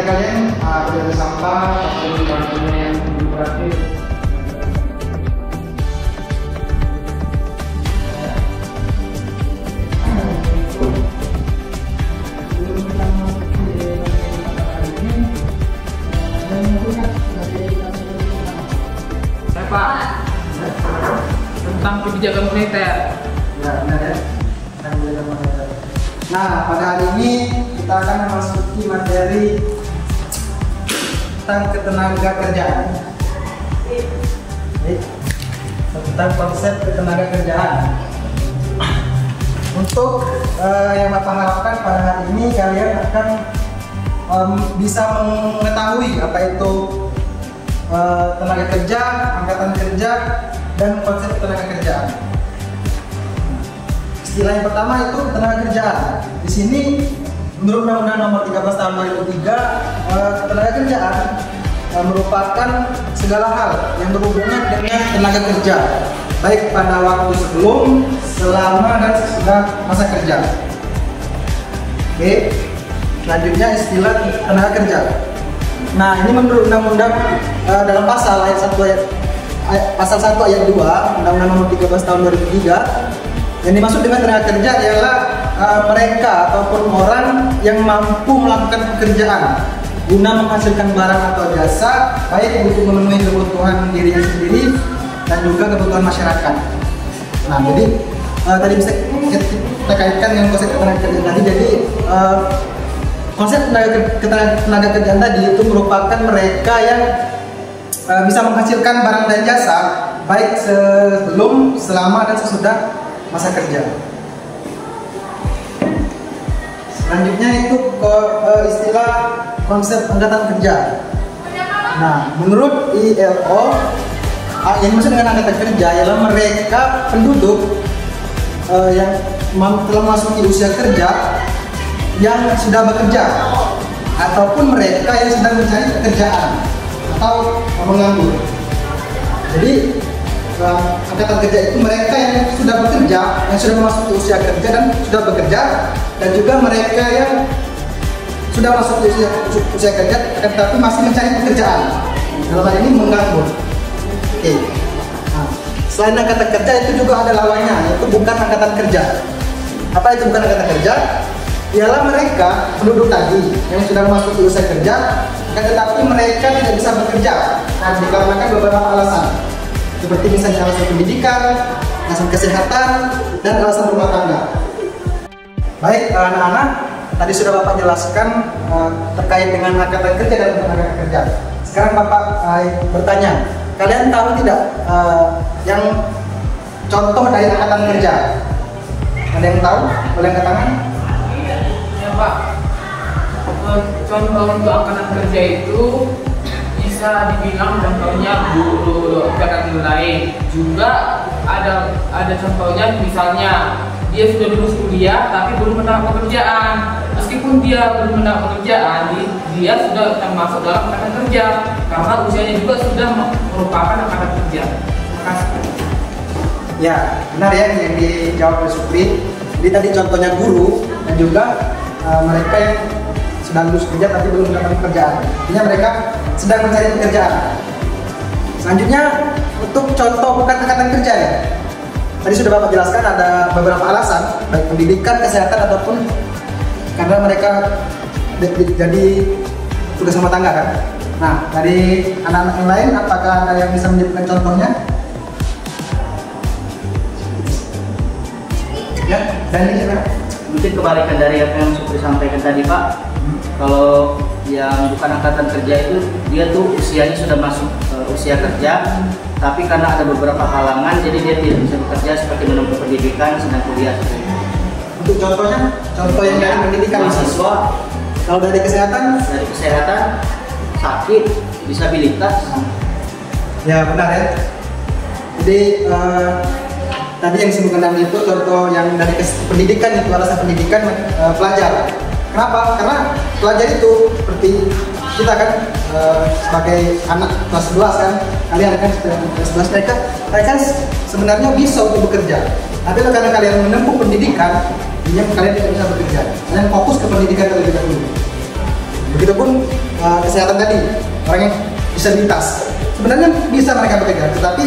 kalian berada sampah atau di kartunya yang berakhir. Pak, tentang kebijakan moneter. Ya, benar ya. Nah, pada hari ini kita akan memasuki materi tentang ketenaga kerjaan. Tentang konsep ketenaga kerjaan. Untuk yang Bapak harapkan pada hari ini kalian akan bisa mengetahui apa itu tenaga kerja, angkatan kerja, dan konsep tenaga kerjaan. Istilah yang pertama itu tenaga kerjaan. Di sini menurut Undang-Undang Nomor 13 Tahun 2003, tenaga kerjaan merupakan segala hal yang berhubungan dengan tenaga kerja, baik pada waktu sebelum, selama, dan sesudah masa kerja. Oke, selanjutnya istilah tenaga kerja. Nah, ini menurut undang-undang dalam pasal 1 ayat 2 Undang-Undang Nomor 13 Tahun 2003, yang dimaksud dengan tenaga kerja ialah mereka ataupun orang yang mampu melakukan pekerjaan guna menghasilkan barang atau jasa, baik untuk memenuhi kebutuhan dirinya sendiri dan juga kebutuhan masyarakat. Nah, jadi tadi bisa kita kaitkan dengan konsep tenaga kerja tadi. Jadi konsep tenaga kerjaan tadi itu merupakan mereka yang bisa menghasilkan barang dan jasa baik sebelum, selama, dan sesudah masa kerja. Selanjutnya itu istilah konsep angkatan kerja. Nah, menurut ILO, yang dimaksud dengan angkatan kerja ialah mereka penduduk yang telah memasuki usia kerja yang sudah bekerja, ataupun mereka yang sedang mencari pekerjaan atau menganggur. Jadi angkatan kerja itu mereka yang sudah bekerja, yang sudah memasuki usia kerja dan sudah bekerja, dan juga mereka yang sudah masuk usia kerja tetapi masih mencari pekerjaan. Dalam hal ini menganggur. Oke. Nah, selain angkatan kerja itu juga ada lawannya, yaitu bukan angkatan kerja. Apa itu bukan angkatan kerja? Ialah mereka penduduk tadi yang sudah masuk usia kerja, tetapi mereka tidak bisa bekerja. Nah, dikarenakan beberapa alasan, seperti misalnya alasan pendidikan, alasan kesehatan, dan alasan rumah tangga. Baik, anak-anak, tadi sudah Bapak jelaskan terkait dengan angkatan kerja dan tenaga kerja. Sekarang Bapak bertanya, kalian tahu tidak yang contoh dari angkatan kerja? Ada yang tahu? Boleh angkat tangan? Ya Pak, contoh untuk angkatan kerja itu bisa dibilang contohnya guru angkatan lain. Juga ada contohnya, misalnya dia sudah lulus kuliah tapi belum mendapat pekerjaan. Meskipun dia belum mendapat pekerjaan, dia sudah termasuk dalam angkatan kerja karena usianya juga sudah merupakan angkatan kerja. Terima kasih. Ya, benar ya yang dijawab oleh Supri. Jadi tadi contohnya guru dan juga mereka yang sudah lulus kerja tapi belum mendapat pekerjaan. Artinya mereka sedang mencari pekerjaan. Selanjutnya untuk contoh bukan angkatan kerja ya. Tadi sudah Bapak jelaskan ada beberapa alasan, baik pendidikan, kesehatan, ataupun karena mereka jadi tugas rumah tangga kan. Nah, dari anak-anak yang lain, apakah ada yang bisa menyebutkan contohnya? Ya, dan ini siapa? Mungkin kebalikan dari apa yang Supri sampaikan tadi Pak. Kalau yang bukan angkatan kerja itu dia tuh usianya sudah masuk usia kerja, tapi karena ada beberapa halangan jadi dia tidak bisa bekerja seperti menempuh pendidikan sedang kuliah. Untuk contohnya, contoh yang dari pendidikan mahasiswa. Kalau dari kesehatan sakit, disabilitas. Ya benar ya. Jadi tadi yang disebutkan tadi itu contoh yang dari pendidikan, itu alasan pendidikan pelajar. Kenapa? Karena pelajar itu seperti kita kan sebagai anak kelas 11 kan, kalian kan kelas 11, mereka kan sebenarnya bisa untuk bekerja. Tapi karena kalian menempuh pendidikan, kalian tidak bisa bekerja. Kalian fokus ke pendidikan terlebih dahulu. Begitupun kesehatan tadi, orang yang disabilitas. Sebenarnya bisa mereka bekerja, tetapi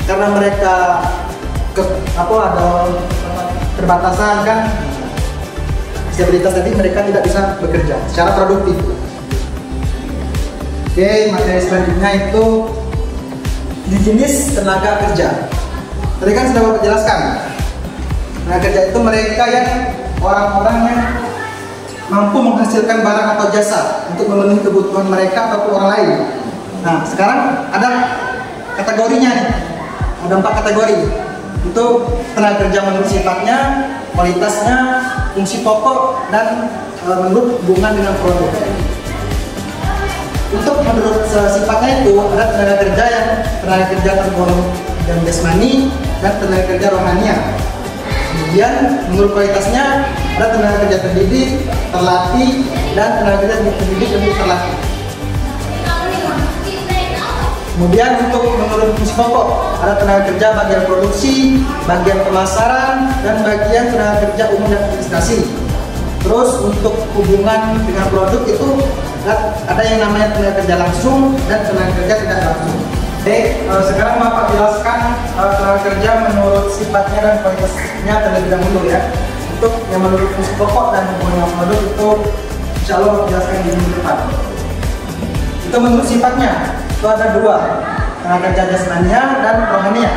karena mereka ada keterbatasan kan, disabilitas tadi, mereka tidak bisa bekerja secara produktif. Oke, materi selanjutnya itu jenis tenaga kerja. Tadi kan sudah Bapak jelaskan, tenaga kerja itu mereka yang orang-orang yang mampu menghasilkan barang atau jasa untuk memenuhi kebutuhan mereka ataupun orang lain. Nah, sekarang ada kategorinya nih, ada 4 kategori. Untuk tenaga kerja menurut sifatnya, kualitasnya, fungsi pokok, dan menurut hubungan dengan produk. Untuk menurut sifatnya itu ada tenaga kerja tergolong dan jasmani dan tenaga kerja rohania. Kemudian menurut kualitasnya ada tenaga kerja terdidik, terlatih, dan tenaga kerja terdidik dan terlatih. Kemudian untuk menurut fungsi pokok ada tenaga kerja bagian produksi, bagian pemasaran, dan bagian tenaga kerja umum dan administrasi. Terus untuk hubungan dengan produk itu ada yang namanya tenaga kerja langsung dan tenaga kerja tidak langsung. Oke, sekarang Bapak jelaskan tenaga kerja menurut sifatnya dan kualitasnya terlebih dahulu ya. Untuk yang menurut fungsi pokok dan hubungan dengan produk itu insya Allah Bapak jelaskan di minggu depan. Itu menurut sifatnya itu ada 2, tenaga kerja jasmania dan rohania.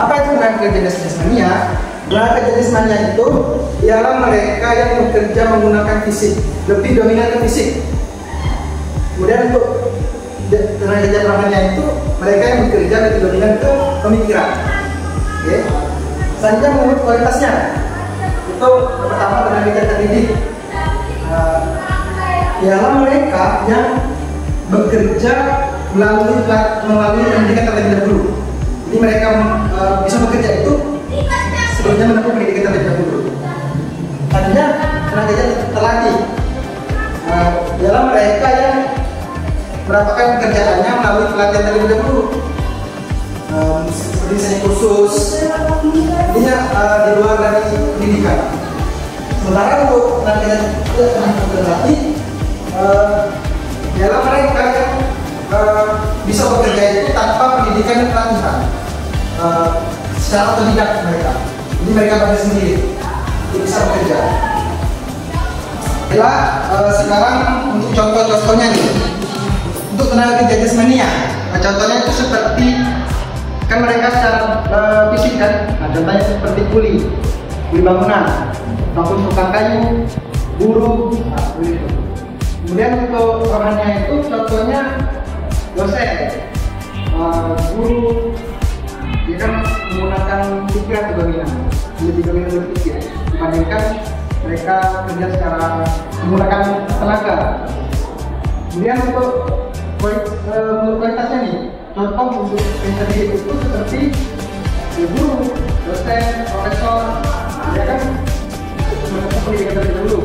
Apa itu tenaga kerja jasmania? Tenaga kerja jasmania itu ialah mereka yang bekerja menggunakan fisik, lebih dominan ke fisik. Kemudian untuk tenaga kerja rohania itu mereka yang bekerja lebih dominan ke pemikiran. Oke. Selanjutnya menurut kualitasnya itu pertama tenaga kerja terdidik. Ialah mereka yang bekerja melalui pendidikan terlebih dahulu. Jadi mereka bisa bekerja itu sebelumnya menempuh pendidikan terlebih dahulu. Tadinya tenaga kerja terlatih. Ialah mereka yang mendapatkan pekerjaannya melalui pelatihan terlebih dahulu, seperti misalnya kursus, intinya di luar dari pendidikan. Sementara untuk tenaga kerja tidak terlatih, ialah mereka yang bisa bekerja itu tanpa pendidikan dan pelatihan, secara otodidak mereka. Jadi mereka belajar sendiri untuk bisa bekerja. Bila sekarang untuk contoh-contohnya nih. Untuk tenaga kerja jasmania, contohnya itu seperti kan mereka secara fisik kan, contohnya seperti kuli bangunan, maupun tukang kayu, buruh, Kemudian untuk rohania itu contohnya dosen, guru, dia kan menggunakan pikiran dominan, lebih dominan berpikir dibandingkan mereka kerja secara menggunakan tenaga. Kemudian untuk kualitasnya nih, contoh untuk yang tadi itu seperti guru, dosen, profesor, dia kan menempuh pendidikan terlebih dahulu.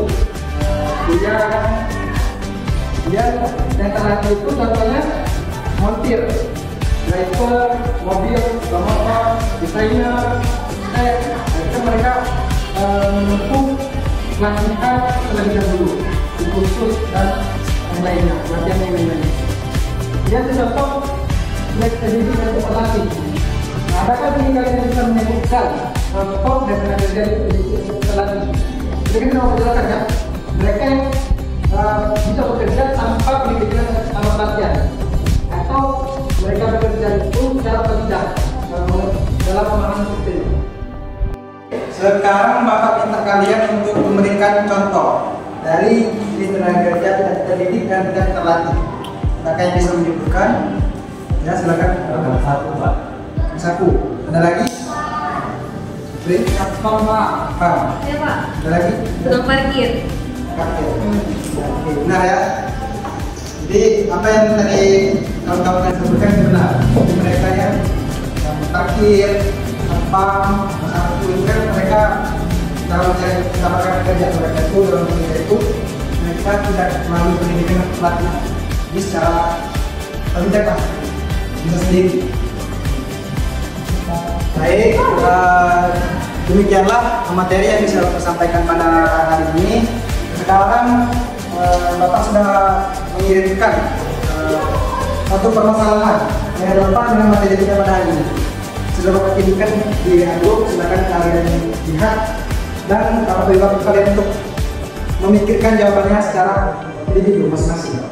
Dia yang terlatih itu contohnya montir, driver, mobil, motor, desainer, itu mereka menempuh pelatihan terlebih dahulu, kursus dan yang lainnya, pelatihan yang lainnya. Dia contoh terdidik dan terlatih. Nah, adakah ini kalian bisa menyebutkan contoh dan tenaga kerja terdidik terlatih? Jadi kita mau jelaskan ya, mereka yang bisa bekerja tanpa pendidikan atau pelatihan, atau mereka bekerja itu secara otodidak dalam pemahaman seperti ini. Sekarang Bapak minta kalian untuk memberikan contoh dari tenaga kerja tidak terdidik dan tidak terlatih. Apakah yang bisa menyebutkan? Ya silakan. Satu Pak. Satu. Ada lagi? Beri. Pak. Ya Pak. Ada lagi? Tukang parkir. Parkir. Oke, benar ya. Jadi apa yang tadi kawan-kawan sebutkan itu benar. Jadi mereka yang parkir, sampah, itu kan mereka dalam mendapatkan kerja mereka itu dalam kerja itu mereka tidak melalui pendidikan pelatihan. Jadi secara otodidak lah, bisa sendiri. Baik, demikianlah materi yang bisa saya sampaikan pada hari ini. Sekarang Bapak sudah mengirimkan satu permasalahan yang relevan dengan materi kita pada hari ini. Sudah Bapak kirimkan di handuk, silakan kalian lihat dan Bapak beri waktu kalian untuk memikirkan jawabannya secara individu masing-masing.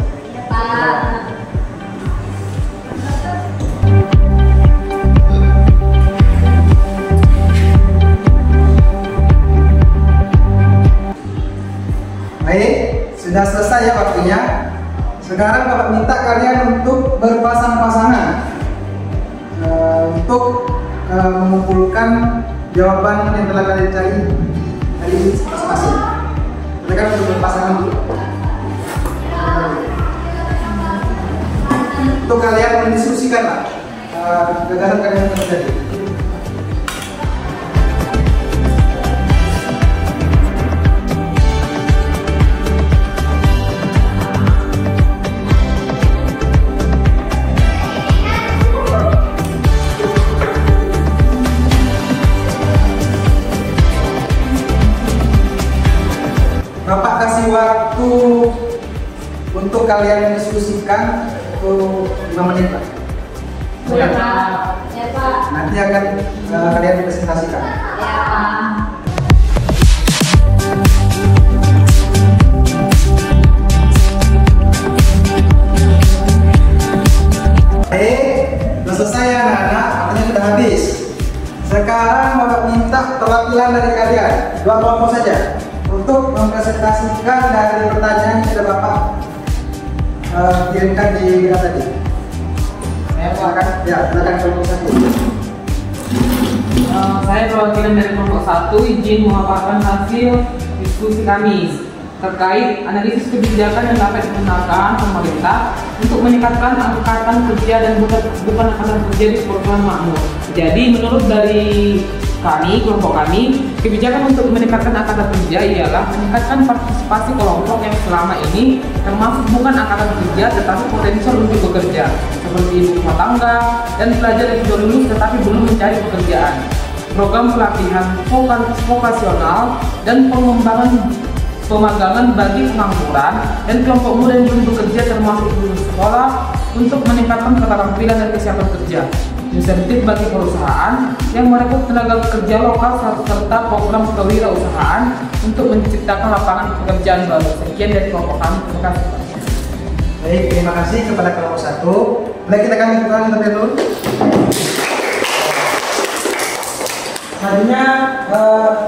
Baik, sudah selesai ya waktunya. Sekarang Bapak minta kalian untuk berpasang-pasangan untuk mengumpulkan jawaban yang telah kalian cari dari masing-masing. Silakan untuk berpasangan dulu. Untuk kalian mendiskusikan gagasan kalian yang terjadi. Bapak kasih waktu untuk kalian mendiskusikan untuk 5 menit Pak. Ya Pak. Ya Pak. Nanti akan kalian presentasikan. Ya Pak. Sudah selesai ya anak-anak, waktunya sudah habis. Sekarang Bapak minta perwakilan dari kalian, 2 kelompok saja, untuk mempresentasikan dari pertanyaan yang sudah Bapak kirimkan di WA tadi. Silakan, ya, silakan kelompok 1. Saya perwakilan dari kelompok 1 izin memaparkan hasil diskusi kami terkait analisis kebijakan yang dapat digunakan pemerintah untuk meningkatkan angkatan kerja dan bukan angkatan kerja di perusahaan makmur. Jadi menurut dari kami, kelompok kami, kebijakan untuk meningkatkan angkatan kerja ialah meningkatkan partisipasi kelompok yang selama ini termasuk bukan angkatan kerja tetapi potensial untuk bekerja, seperti ibu rumah tangga dan pelajar yang sudah lulus tetapi belum mencari pekerjaan. Program pelatihan vokasional dan pengembangan pemagangan bagi pengangguran dan kelompok muda yang belum bekerja termasuk lulus sekolah untuk meningkatkan keterampilan dan kesiapan kerja. Insentif bagi perusahaan yang merekrut tenaga kerja lokal serta program kewirausahaan untuk menciptakan lapangan pekerjaan baru. Sekian dari kelompok kami. Terima kasih. Baik, terima kasih kepada kelompok 1. Baik, kita kami terlebih dulu. Selanjutnya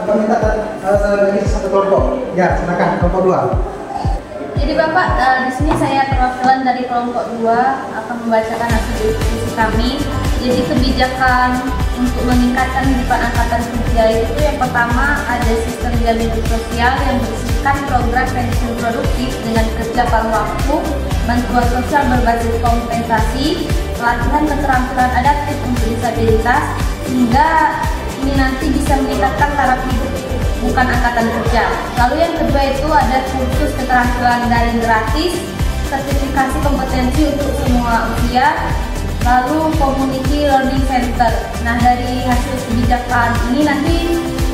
meminta lagi satu kelompok. Ya, silakan kelompok 2. Jadi Bapak, di sini saya perwakilan dari kelompok 2 akan membacakan hasil diskusi kami. Jadi kebijakan untuk meningkatkan bukan angkatan kerja itu yang pertama ada sistem jaminan sosial yang berisikan program pensiun produktif dengan kerja paruh waktu, bantuan sosial berbasis kompensasi, pelatihan keterampilan adaptif untuk disabilitas, hingga ini nanti bisa meningkatkan taraf hidup bukan angkatan kerja. Lalu yang kedua itu ada kursus keterampilan daring gratis, sertifikasi kompetensi untuk semua usia, lalu community learning center. Nah, dari hasil kebijakan ini nanti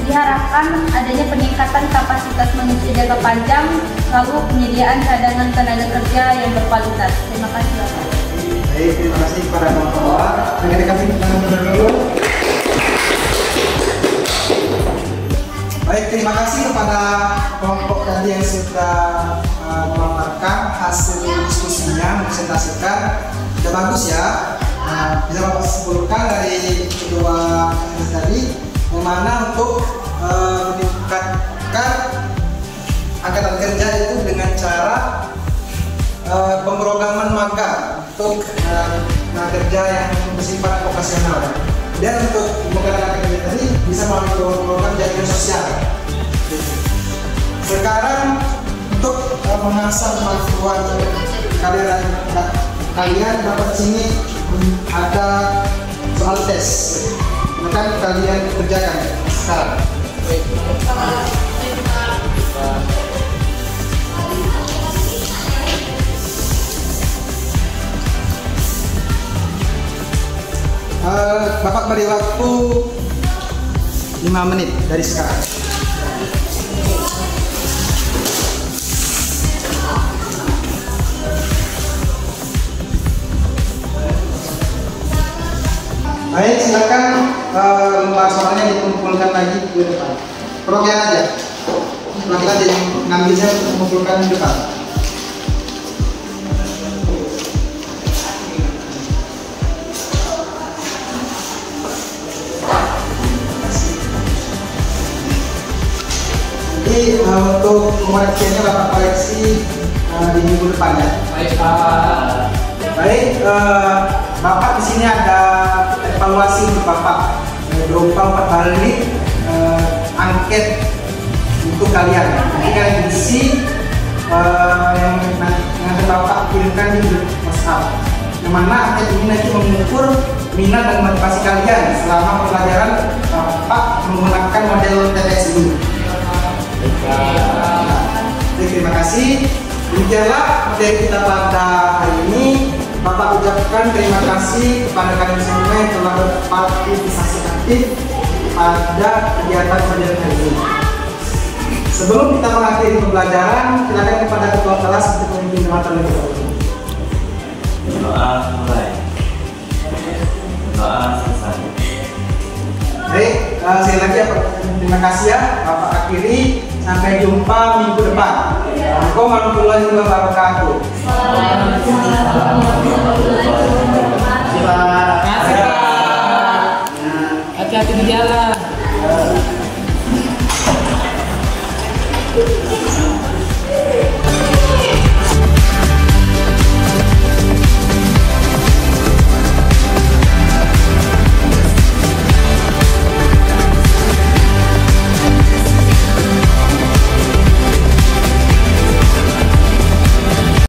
diharapkan adanya peningkatan kapasitas manusia jangka panjang, lalu penyediaan cadangan tenaga kerja yang berkualitas. Terima kasih Bapak. Baik, terima kasih kepada kelompok 2. Dengan dikasih tangan dulu. Baik, terima kasih kepada kelompok tadi yang sudah memaparkan hasil diskusinya, mempresentasikan. Sudah bagus ya. Bisa Bapak simpulkan dari kedua tadi, yang mana untuk meningkatkan angkatan kerja itu dengan cara pemrograman magang untuk tenaga kerja yang bersifat vokasional. Dan untuk meningkatkan angkatan kerja tadi bisa melalui program jaminan sosial. Sekarang untuk mengasah kemampuan kalian dapat sini ada soal tes. Akan kalian kerjakan sekarang. Bapak beri waktu 5 menit dari sekarang. Baik, silakan lembar soalnya dikumpulkan lagi ke depan. Perwakilan aja. Perwakilan aja yang ngambilnya untuk mengumpulkan di depan. Jadi untuk pengoreksiannya Bapak koreksi di minggu depan ya. Baik Pak. Baik, Bapak di sini ada evaluasi untuk Bapak berupa 4 balik angket untuk kalian. Nanti kalian isi yang Bapak kirimkan di WhatsApp. Yang mana angket ini nanti mengukur minat dan motivasi kalian selama pembelajaran Bapak menggunakan model TTS ini. Terima kasih. Demikianlah materi kita pada hari ini. Bapak ucapkan terima kasih kepada kalian semua yang telah berpartisipasi aktif pada kegiatan model hari ini. Sebelum kita mengakhiri pembelajaran, silakan kepada ketua kelas untuk memimpin jumatan lebih dahulu. Doa mulai. Doa selesai. Baik, sekali lagi terima kasih ya Bapak akhiri. Sampai jumpa minggu depan. Assalamualaikum warahmatullahi wabarakatuh. Terima kasih Pak. Hati-hati di jalan.